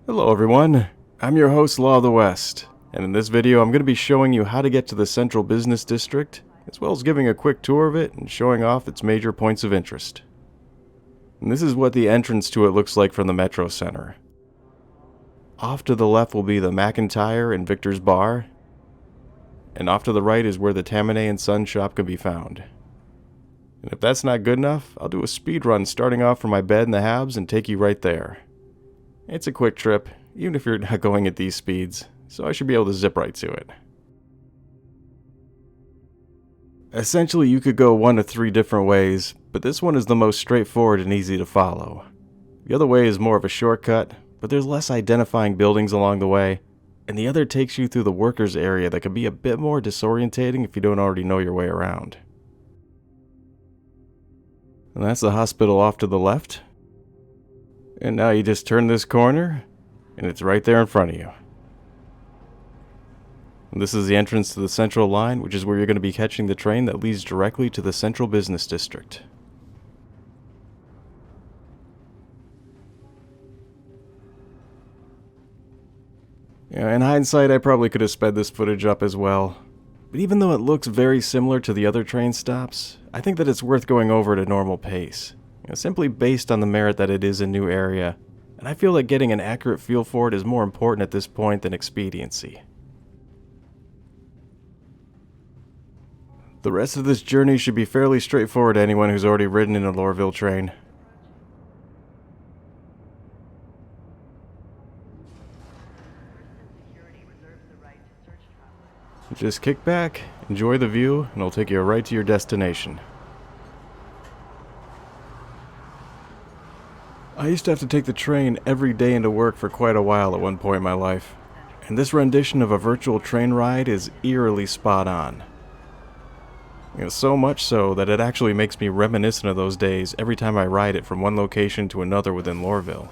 Hello everyone, I'm your host Law of the West, and in this video I'm going to be showing you how to get to the Central Business District, as well as giving a quick tour of it and showing off its major points of interest. And this is what the entrance to it looks like from the Metro Center. Off to the left will be the McIntyre and Victor's Bar, and off to the right is where the Tamanay and Son shop can be found. And if that's not good enough, I'll do a speed run starting off from my bed in the Habs and take you right there. It's a quick trip, even if you're not going at these speeds, so I should be able to zip right to it. Essentially, you could go one of three different ways, but this one is the most straightforward and easy to follow. The other way is more of a shortcut, but there's less identifying buildings along the way, and the other takes you through the workers area that can be a bit more disorientating if you don't already know your way around. And that's the hospital off to the left. And now you just turn this corner, and it's right there in front of you. And this is the entrance to the Central Line, which is where you're going to be catching the train that leads directly to the Central Business District. In hindsight, I probably could have sped this footage up as well. But even though it looks very similar to the other train stops, I think that it's worth going over at a normal pace. Simply based on the merit that it is a new area, and I feel like getting an accurate feel for it is more important at this point than expediency. The rest of this journey should be fairly straightforward to anyone who's already ridden in a Lorville train. Just kick back, enjoy the view, and it'll take you right to your destination. I used to have to take the train every day into work for quite a while at one point in my life, and this rendition of a virtual train ride is eerily spot on. So much so that it actually makes me reminiscent of those days every time I ride it from one location to another within Lorville.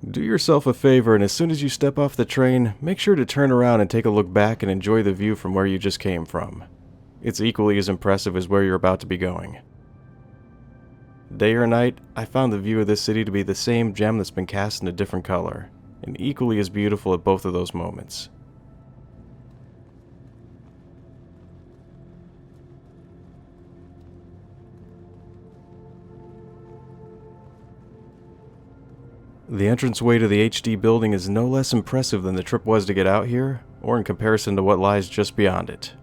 Do yourself a favor, and as soon as you step off the train, make sure to turn around and take a look back and enjoy the view from where you just came from. It's equally as impressive as where you're about to be going. Day or night, I found the view of this city to be the same gem that's been cast in a different color, and equally as beautiful at both of those moments. The entranceway to the HD building is no less impressive than the trip was to get out here, or in comparison to what lies just beyond it.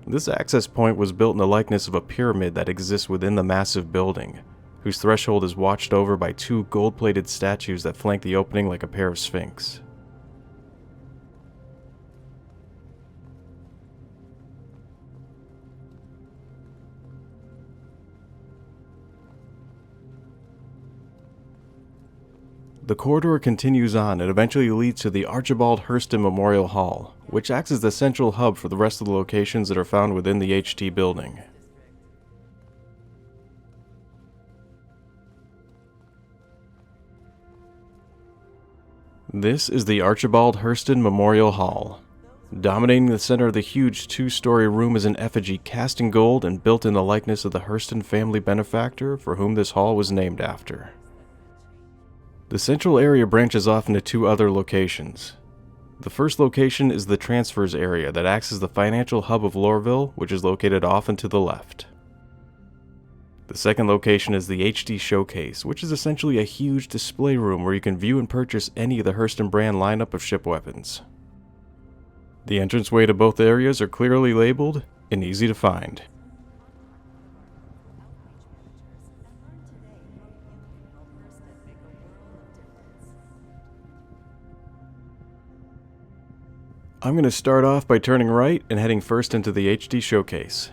This access point was built in the likeness of a pyramid that exists within the massive building, whose threshold is watched over by two gold-plated statues that flank the opening like a pair of sphinx. The corridor continues on and eventually leads to the Archibald Hurston Memorial Hall, which acts as the central hub for the rest of the locations that are found within the HT building. This is the Archibald Hurston Memorial Hall. Dominating the center of the huge two-story room is an effigy cast in gold and built in the likeness of the Hurston family benefactor for whom this hall was named after. The central area branches off into two other locations. The first location is the transfers area that acts as the financial hub of Lorville, which is located off and to the left. The second location is the HD Showcase, which is essentially a huge display room where you can view and purchase any of the Hurston brand lineup of ship weapons. The entranceway to both areas are clearly labeled and easy to find. I'm going to start off by turning right and heading first into the HD Showcase.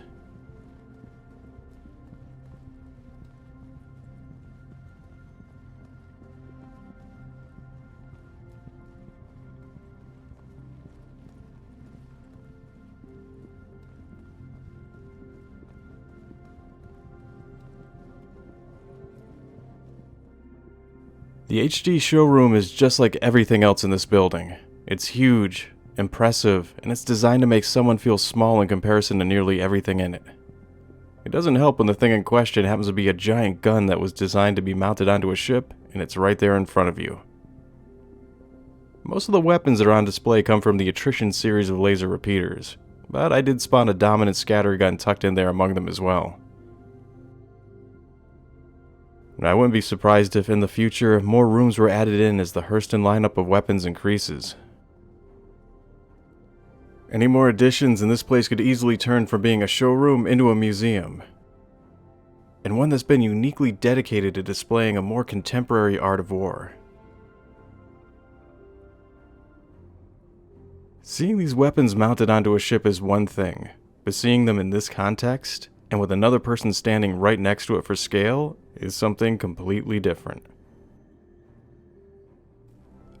The HD showroom is just like everything else in this building. It's huge, impressive, and it's designed to make someone feel small in comparison to nearly everything in it. It doesn't help when the thing in question happens to be a giant gun that was designed to be mounted onto a ship, and it's right there in front of you. Most of the weapons that are on display come from the attrition series of laser repeaters, but I did spawn a dominant scatter gun tucked in there among them as well. And I wouldn't be surprised if in the future more rooms were added in as the Hurston lineup of weapons increases. Any more additions and this place could easily turn from being a showroom into a museum, and one that's been uniquely dedicated to displaying a more contemporary art of war. Seeing these weapons mounted onto a ship is one thing, but seeing them in this context, and with another person standing right next to it for scale, is something completely different.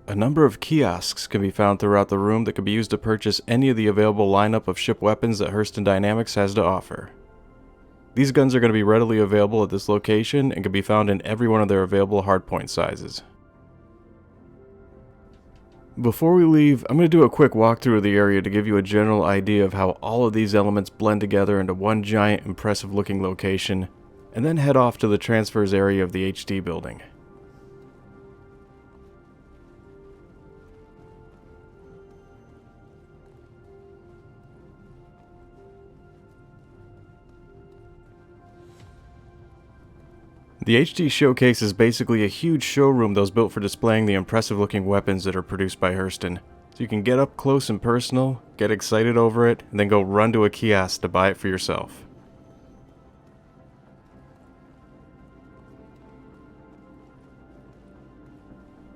A number of kiosks can be found throughout the room that can be used to purchase any of the available lineup of ship weapons that Hurston Dynamics has to offer. These guns are going to be readily available at this location and can be found in every one of their available hardpoint sizes. Before we leave, I'm going to do a quick walkthrough of the area to give you a general idea of how all of these elements blend together into one giant impressive looking location, and then head off to the transfers area of the HD building. The HD Showcase is basically a huge showroom that was built for displaying the impressive looking weapons that are produced by Hurston, so you can get up close and personal, get excited over it, and then go run to a kiosk to buy it for yourself.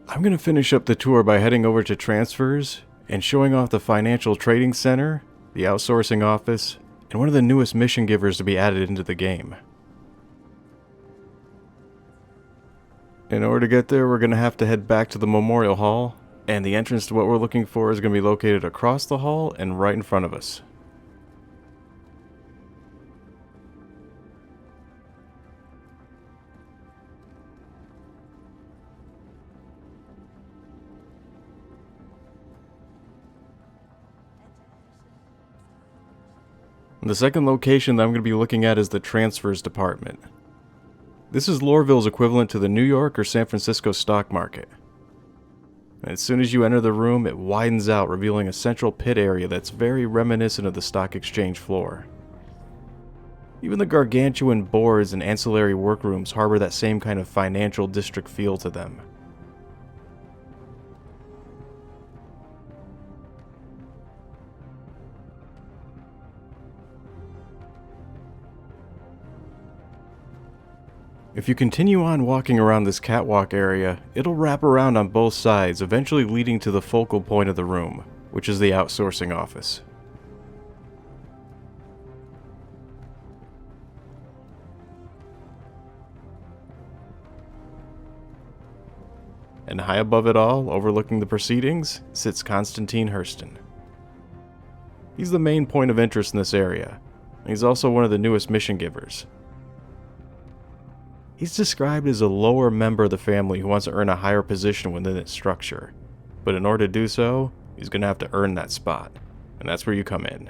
I'm going to finish up the tour by heading over to transfers and showing off the Financial Trading Center, the outsourcing office, and one of the newest mission givers to be added into the game. In order to get there, we're going to have to head back to the Memorial Hall, and the entrance to what we're looking for is going to be located across the hall and right in front of us. The second location that I'm going to be looking at is the Transfers Department. This is Lorville's equivalent to the New York or San Francisco stock market. And as soon as you enter the room, it widens out, revealing a central pit area that's very reminiscent of the stock exchange floor. Even the gargantuan boards and ancillary workrooms harbor that same kind of financial district feel to them. If you continue on walking around this catwalk area, it'll wrap around on both sides, eventually leading to the focal point of the room, which is the outsourcing office. And high above it all, overlooking the proceedings, sits Constantine Hurston. He's the main point of interest in this area, and he's also one of the newest mission givers. He's described as a lower member of the family who wants to earn a higher position within its structure, but in order to do so, he's going to have to earn that spot, and that's where you come in.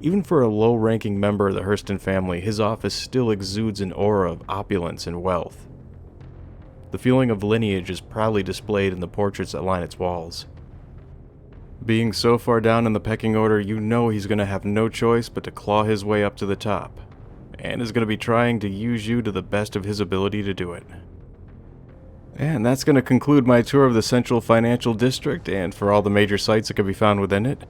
Even for a low-ranking member of the Hurston family, his office still exudes an aura of opulence and wealth. The feeling of lineage is proudly displayed in the portraits that line its walls. Being so far down in the pecking order, you know he's going to have no choice but to claw his way up to the top, and is going to be trying to use you to the best of his ability to do it. And that's going to conclude my tour of the Central Financial District, and for all the major sites that can be found within it.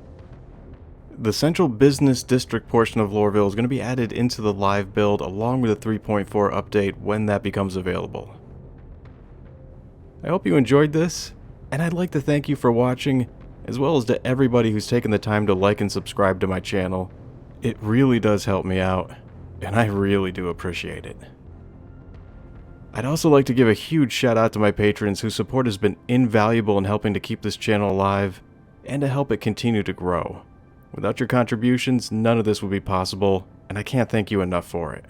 The Central Business District portion of Lorville is going to be added into the live build along with the 3.4 update when that becomes available. I hope you enjoyed this, and I'd like to thank you for watching, as well as to everybody who's taken the time to like and subscribe to my channel. It really does help me out, and I really do appreciate it. I'd also like to give a huge shout out to my patrons whose support has been invaluable in helping to keep this channel alive and to help it continue to grow. Without your contributions, none of this would be possible, and I can't thank you enough for it.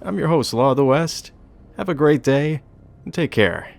I'm your host, Law of the West. Have a great day, and take care.